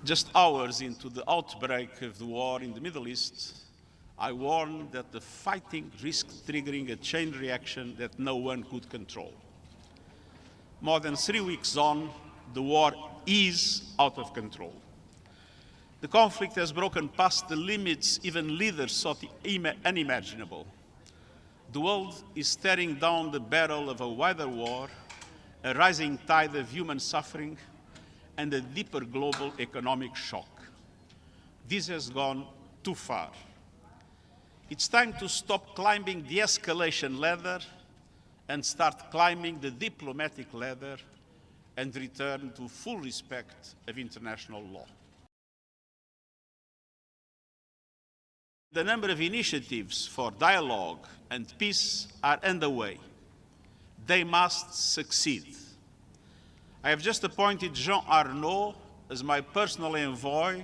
Just hours into the outbreak of the war in the Middle East, I warned that the fighting risked triggering a chain reaction that no one could control. More than 3 weeks on, the war is out of control. The conflict has broken past the limits even leaders thought unimaginable. The world is staring down the barrel of a wider war, a rising tide of human suffering, and a deeper global economic shock. This has gone too far. It's time to stop climbing the escalation ladder and start climbing the diplomatic ladder and return to full respect of international law. The number of initiatives for dialogue and peace are underway. They must succeed. I have just appointed Jean Arnaud as my personal envoy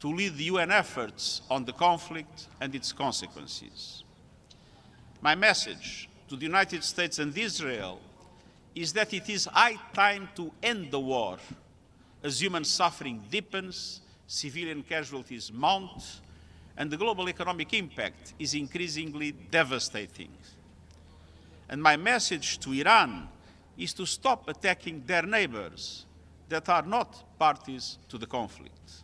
to lead the UN efforts on the conflict and its consequences. My message to the United States and Israel is that it is high time to end the war as human suffering deepens, civilian casualties mount, and the global economic impact is increasingly devastating. And my message to Iran is to stop attacking their neighbors that are not parties to the conflict.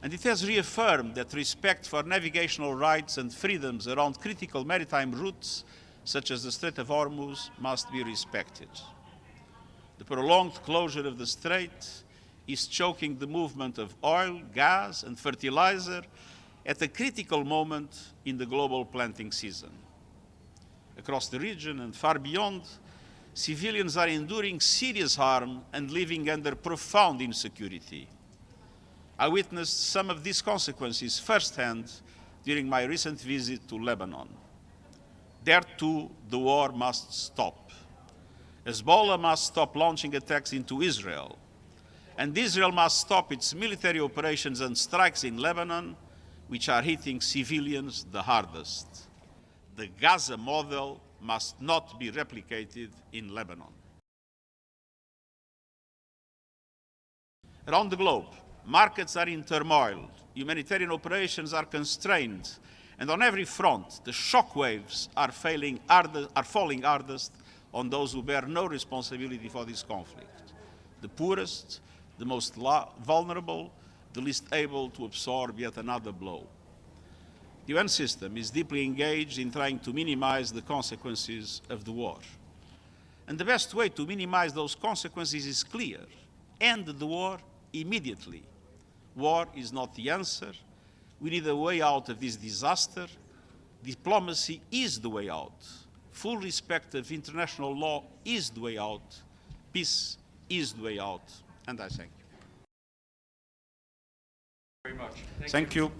And it has reaffirmed that respect for navigational rights and freedoms around critical maritime routes, such as the Strait of Hormuz, must be respected. The prolonged closure of the strait is choking the movement of oil, gas, and fertilizer at a critical moment in the global planting season. Across the region and far beyond, civilians are enduring serious harm and living under profound insecurity. I witnessed some of these consequences firsthand during my recent visit to Lebanon. There too, the war must stop. Hezbollah must stop launching attacks into Israel, and Israel must stop its military operations and strikes in Lebanon, which are hitting civilians the hardest. The Gaza model must not be replicated in Lebanon. Around the globe, markets are in turmoil, humanitarian operations are constrained, and on every front, the shock waves are falling hardest on those who bear no responsibility for this conflict: the poorest, the most vulnerable, the least able to absorb yet another blow. The UN system is deeply engaged in trying to minimize the consequences of the war. And the best way to minimize those consequences is clear: end the war immediately. War is not the answer. We need a way out of this disaster. Diplomacy is the way out. Full respect of international law is the way out. Peace is the way out. And I thank you. Very much. Thank you.